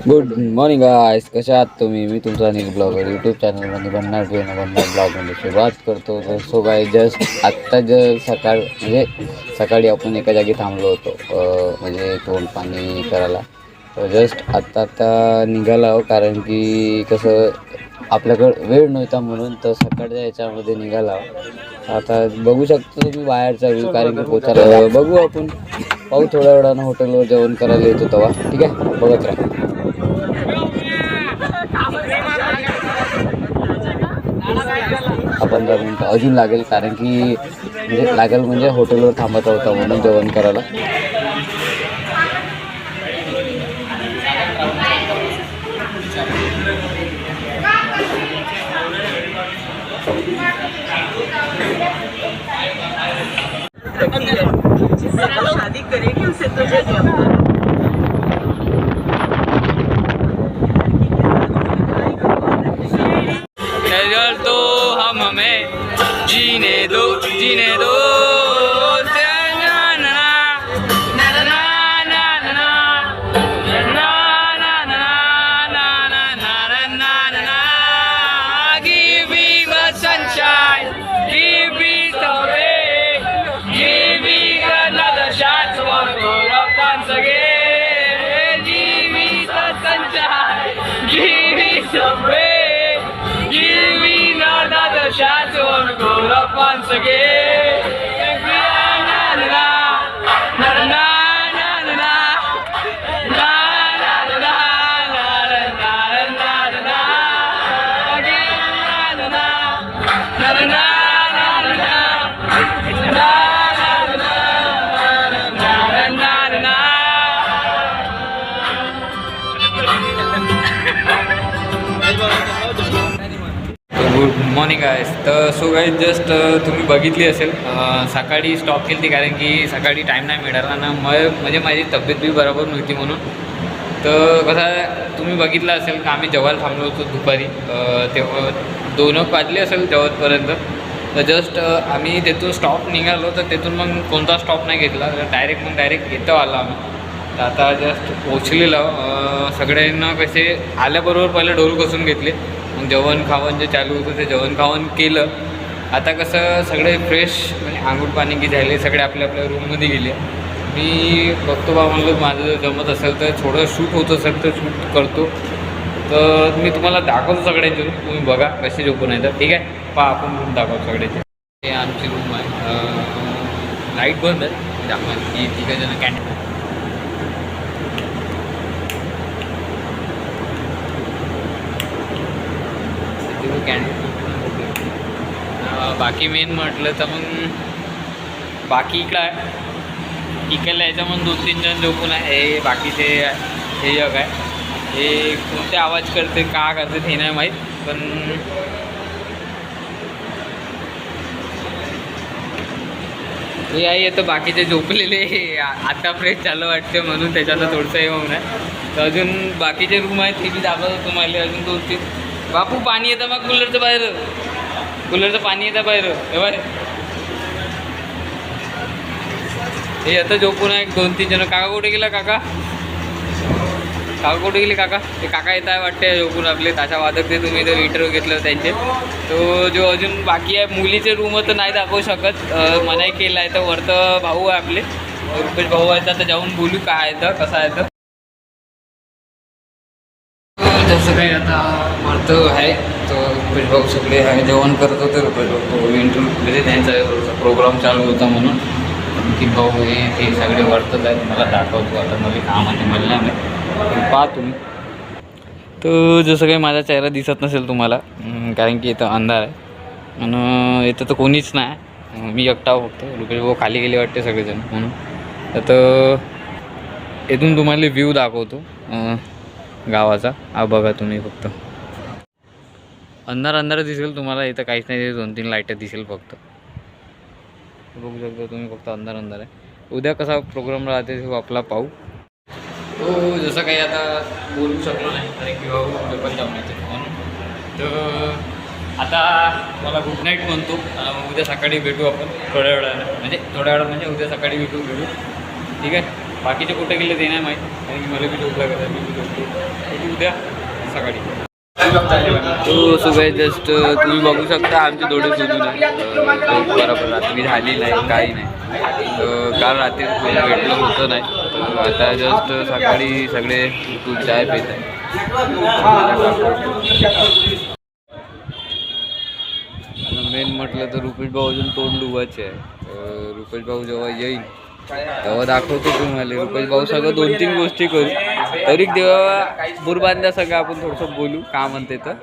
Good morning गाईस, कशा आहात तुम्ही? मी तुमचा अनिल ब्लॉगर यूट्यूब चॅनलमध्ये बनणार ब्लॉगमध्ये सुरुवात करतो. तर सो गाय जस्ट आत्ता सकाळ म्हणजे सकाळी आपण एका जागी थांबलो होतो, म्हणजे तोंड पाणी करायला. तर जस्ट आत्ता निघाला हो, कारण की कसं आपल्याकडं वेळ नव्हता म्हणून तर सकाळच्या याच्यामध्ये निघाला. आता बघू शकतो तुम्ही बाहेरचा व्ह्यू, कारण की पोचायला बघू आपण, पाहू थोड्या वेळानं हॉटेलवर जेवण करायला येतो तेव्हा. ठीक आहे, बघत राहा. 15 मिनिटं अजून लागेल, कारण की म्हणजे हॉटेलवर थांबत होता म्हणून जेवण करायला. शादी करेगी उसे तुझे तो हम हमें जीने दो जीने दो Give me the sunshine, give me the rain, give me another shot to go up once again. Give me the sunshine, give me some rain, give me another shot to go up once again. Na na na na na na na na na. Good morning guys. तर so guys just तुम्ही बघितली असेल, सकाळी stop केली ती, कारण की सकाळी टाईम नाही मिळाला ना, म्हणजे माझी तब्येत बी बरोबर नव्हती म्हणून. तर कसं आहे, तुम्ही बघितलं असेल का आम्ही जेवायला थांबलो होतो दुपारी, तेव्हा 2 वाजले असेल जेवतपर्यंत. तर जस्ट आम्ही तिथून स्टॉप निघालो, तर तिथून मग कोणता स्टॉप नाही घेतला, डायरेक्ट येतो आलो आम्ही. तर आता जस्ट पोचलेलो. सगळ्यांना कसे आल्याबरोबर पहिले डोल कसून घेतले, मग जेवण खावण जे चालू होतं ते जेवण खावण केलं. आता कसं सगळे फ्रेश म्हणजे आंघोळ पाणी की झाले, सगळे आपल्या आपल्या रूममध्ये गेले. मी बघतो बा, म्हणलं माझं जर जमत असेल तर थोडं शूट होत असेल तर शूट करतो. तर मी तुम्हाला दाखवतो सगळ्यांची रूम, तुम्ही बघा कसे झोपून आहे. तर ठीक आहे, पहा आपण रूम दाखवतो सगळ्याचे. हे आमची रूम आहे, लाईट बंद आहे, दाखवायला की तिघंजणं कॅन्टीन. बाकी मेन म्हटलं तर मग बाकी इकडं आहे, इकडल्या याच्यामध्ये 2-3 जण झोपून आहे. हे बाकीचे हे जग आहे, हे कोणते आवाज करते का करते हे नाही माहीत, पण हे आहे. तर बाकीचे झोपलेले आता फ्रेश झालं वाटते म्हणून त्याच्यात थोडंसं हे होऊन आहे. तर अजून बाकीचे रूम आहेत ते बी दाखवतो तुम्हाला. अजून 2-3 बापू पाणी येतं मग कूलरचं बाहेर, कूलरचं पाणी येतं बाहेर. हे बाय, हे आता झोपून आहे 2-3 जण. काका कुठे गेला? काका कुठे गेले? काका ते काका येत आहे वाटते झोपून आपले ताशा वादक. ते तुम्ही जर इंटरव्ह्यू घेतलं त्यांचे. तो जो अजून बाकी आहे मुलीचे रूम तर नाही दाखवू शकत, मनाई केलं आहे. तर वरतं भाऊ आहे आपले, रुपेश भाऊ आहे. तर जाऊन बोलू काय आहे तर कसं आहे. तर जसं काही आता वरतं आहे, तो रुपेश भाऊ सगळे आहे जेवण करत होते. रुपेश भाऊ तो इंटरव्ह्यू म्हणजे त्यांचा प्रोग्राम चालू होता म्हणून. की भाऊ हे सगळे वरतच आहेत, मला दाखवतो. आता मला कामाने म्हणलं नाही, पाहा तुम्ही. तर जसं काही माझा चेहरा दिसत नसेल तुम्हाला, कारण की इथं अंधार आहे आणि इथं तर कोणीच नाही, मी एकटा फक्त. रुपेश भाऊ खाली गेले वाटते सगळेजण म्हणून. तर इथून तुम्हाला व्ह्यू दाखवतो गावाचा. हा बघा तुम्ही, फक्त अंधार दिसेल तुम्हाला. इथं काहीच नाही, 2-3 लाईटं दिसेल फक्त. बघू शकता तुम्ही, फक्त अंधार आहे. उद्या कसा प्रोग्राम राहते तो आपला पाहू. तो जसं काही आता बोलू शकलो नाही, कारण की भाऊ पण जाऊन येते म्हणून. तर आता मला गुड नाईट म्हणतो. उद्या सकाळी भेटू आपण थोड्या वेळानं, म्हणजे उद्या सकाळी भेटू. ठीक आहे. बाकीचे कुठे गेले ते नाही माहीत, कारण की मला बी झोप लागत आहे, मी बी झोपतो. उद्या सकाळी. सो गाईज जस्ट तुम्ही बघू शकता आमचे डोळे सुजून आहे. बरोबर रात्री झाली नाही काही नाही. काल रात्री भेटलं होतं नाही. आता जस्ट सकाळी सगळे उठून चाय पित आहे. मेन म्हटलं तर रुपेश भाऊ अजून तोंड डुबायचे आहे. रुपेश भाऊ जेव्हा येईल तेव्हा दाखवतो तुम्हाला. रुपेश भाऊ सगळं 2-3 गोष्टी करू तरी तेव्हा बुरबांध्या सगळं आपण थोडंसं बोलू का म्हणते तर.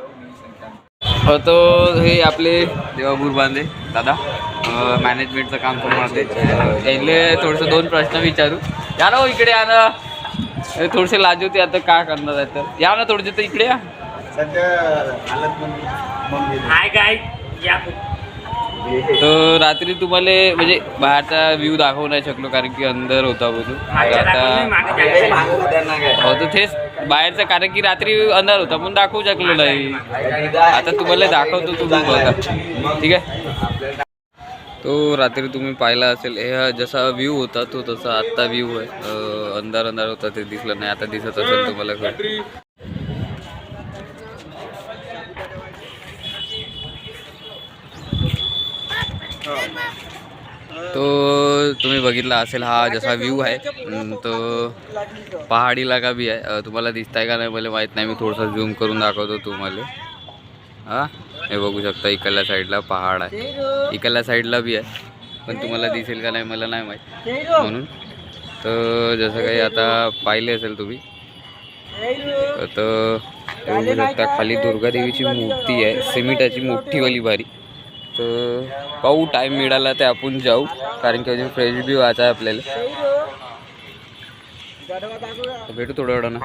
तो हे आपले देवा बुरबांधे दादा मॅनेजमेंटचं काम करून राहते. त्यांना थोडंसं 2 प्रश्न विचारू. या ना इकडे या ना. थोडेसे लाज होते आता काय करणार आहे तर. या ना थोडेसे तर इकडे या. हाय गाय या तर रात्री तुम्हाला म्हणजे बाहेरचा व्ह्यू दाखवू नाही शकलो कारण की अंधार होता बोलू. आता हो तर तेच बाहेरचं कारण की रात्री अंधार होता पण दाखवू शकलो नाही. आता तुम्हाला दाखवतो तुम्ही बघा ठीक आहे. तो रात्री तुम्ही पाहिला असेल हे जसा व्ह्यू होता तो तसा आत्ता व्ह्यू आहे. अंधार अंधार होता ते दिसलं नाही. आता दिसत असेल तुम्हाला घर. तो तुम्ही बघितला असेल हा जसा व्ह्यू आहे तो पहाडी इलाका बी आहे. तुम्हाला दिसताय का नाही मला माहीत नाही. मी थोडंसं झूम करून दाखवतो तुम्हाला. हां हे बघू शकता इकडल्या साईडला पहाड आहे. इकडल्या साईडला बी आहे पण तुम्हाला दिसेल का नाही मला नाही माहीत म्हणून. तर जसं काही आता पाहिले असेल तुम्ही तर बघू शकता खाली दुर्गादेवीची मूर्ती आहे सिमेंटाची मोठीवाली भारी. तर पाहू टाईम मिळाला ते आपण जाऊ कारण की अजून फ्रेश बी व्हायचा आहे आपल्याला. भेटू थोड्या वेळानं.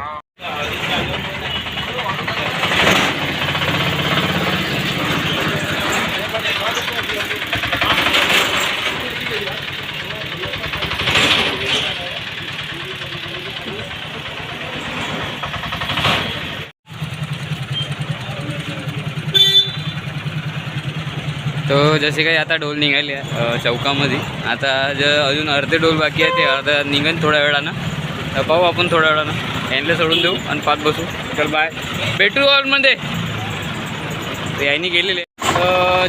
तो जसे काही आता डोल निघाले आहे चौकामध्ये. आता अजून अर्धे डोल बाकी आहे ते अर्धा निघन थोड्या वेळानं. पाहू आपण थोड्या वेळानं यांना सोडून देऊ आणि पाच बसू. चल बाय भेटू हॉलमध्ये. ते यांनी गेलेले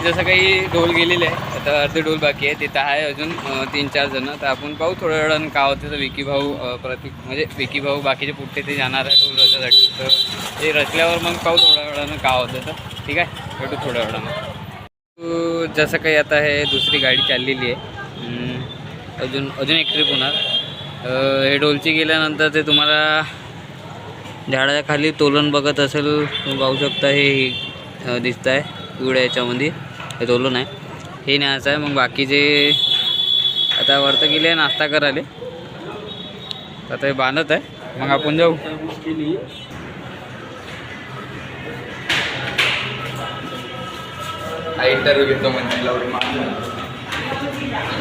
जसं काही डोल गेलेले आहे आता अर्धे डोल बाकी आहे तिथं आहे अजून 3-4 जणं. तर आपण पाहू थोड्या वेळानं का होतं. तर विकी भाऊ प्रतीक म्हणजे विकी भाऊ बाकीचे पुढचे ते जाणार आहे डोल रचण्यासाठी. तर ते रचल्यावर मग पाहू थोड्या वेळानं का होतं तर ठीक आहे. भेटू थोड्या वेळानं. जसं काही आता हे दुसरी गाडी चाललेली आहे. अजून एक ट्रिप होणार. हे डोलची गेल्यानंतर ते तुम्हाला झाडाच्या खाली तोलन बघत असेल तुम्ही पाहू शकता. हे दिसत आहे पिवळ्या याच्यामध्ये हे तोलन आहे. हे न्यायचं आहे. मग बाकीचे आता वरतं गेले नाश्ता करायला. आता हे बांधत आहे मग आपण जाऊ. इंटरव्ह्यू घेतो म्हणजे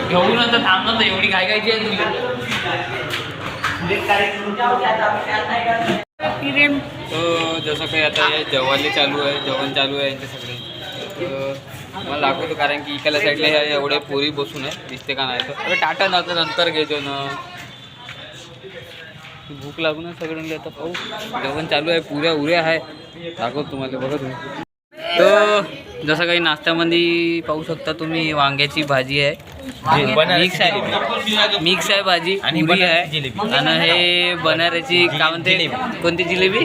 घेऊन आता थांबलं तर एवढी काय काय आहे तुला. जसं काही आता हे जेवण चालू आहे यांचे सगळे. मला दाखवतो कारण की इकडल्या साईडला हे एवढे पोरी बसून आहे दिसते का नाही. तर टाटा जातं नंतर घेतो ना. भूक लागून सगळ्यांना. आता पाहू जेवण चालू आहे पुऱ्या उऱ्या आहे दाखवतो तुम्हाला बघा तुम्ही. तर जसं काही नाश्त्यामध्ये पाहू शकता तुम्ही वांग्याची भाजी आहे. मिक्स आहे भाजी पुरी आहे. आणि हे बनारसी काय म्हणते कोणती जिलेबी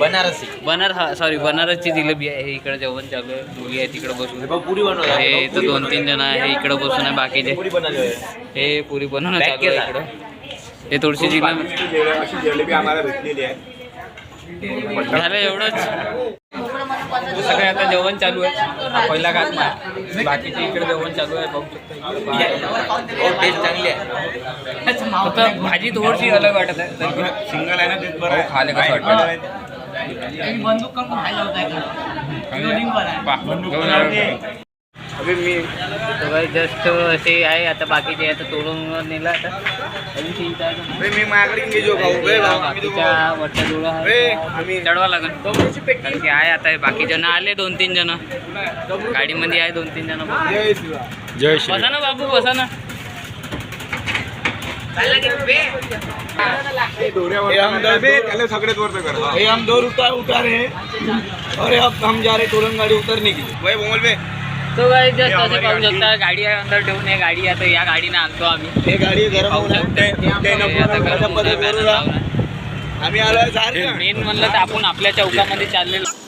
बनारसची जिलेबी आहे. हे इकडे जेवण चालू आहे. पुरी आहे तिकडे बसून. हे तर 2-3 जण आहे हे इकडे बसून आहे. बाकीचे हे पुरी बनवणं चालू आहे इकडं. हे थोडीशी जिलेबी आम्हाला भेटलेली आहे. झालं एवढंच. जसं काय आता जेवण चालू आहे. पहिला घात नाही बाकीचे इकडे जेवण चालू आहे पाहू शकता. टेस्ट चांगली आहे. आता भाजी थोडीशी अलग वाटत आहे. सिंगल आहे ना तेच बरं खायला कसं वाटतं. अभी मी जस्ट असे आहे. आता बाकीचे आता तोडून नेला. आता अजून 3-4 बाकीच्या वरच्या डोळा चढवा लागेल कारण की आहे. आता बाकी जण आले 2-3 जण गाडीमध्ये आहे. 2-3 जण बसा ना बाबू बसा ना. ये हम 2 उतारे और अब हम जा रहे तोरण गाड़ी उतरने की वही बोल पे तो काय जस्ट असे पाहू शकता गाडी आहे अंदर ठेवून हे गाडी आता या गाडीने आणतो आम्ही हे गाडी गरम होऊन आम्ही आलो मेन म्हणलं तर आपण आपल्या चौकामध्ये चाललेलो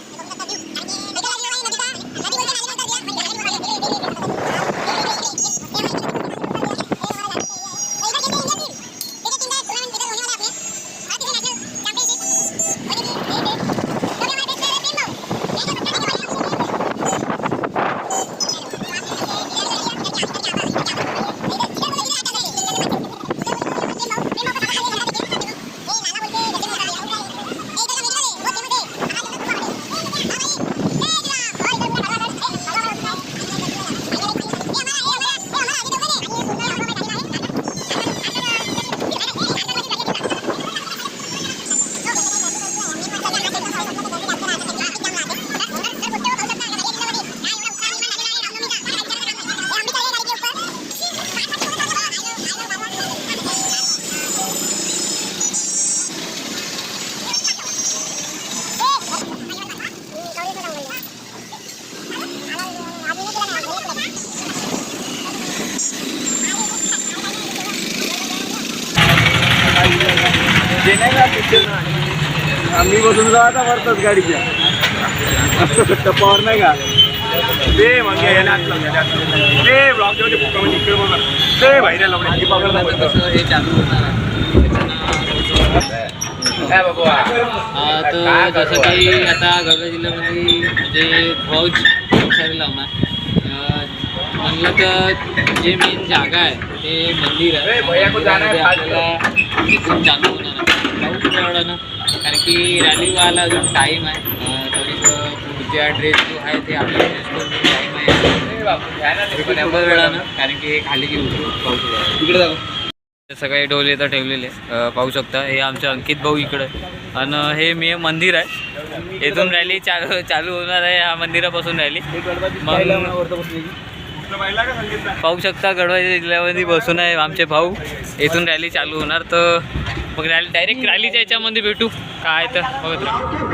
आम्ही बसून जा आता वरतच गाडीच्या टप्पावर नाही का ते मग ते ब्लॉक जेवढे ते बाहेर कसं हे चालू होणार आहे तर जसं की आता गडचिरोली जिल्ह्यामध्ये जे फौज खूप सारे लावणार म्हणलं तर जे मेन जागा आहे ते मंदिर आहे मंदिरामध्ये आपल्याला इथून चालू होणार आहे पाऊस वेळानं कारण की रॅली व्हायला अजून टाईम आहे तरी पुढच्या ड्रेस जो आहे ते आपल्याला टाईम आहे एवढं वेळानं कारण की हे खाली की उतरू पाऊस तिकडे जाऊ सगळे डोले इथं ठेवलेले पाहू शकता हे आमचे अंकित भाऊ इकडे आणि हे मे मंदिर आहे इथून रॅली चालू होणार आहे ह्या मंदिरापासून रॅली मग पाहू शकता गडवाई जिल्ह्यामध्ये बसून आहे आमचे भाऊ इथून रॅली चालू होणार तर मग रॅली डायरेक्ट रॅलीच्या याच्यामध्ये भेटू काय तर बघत राहा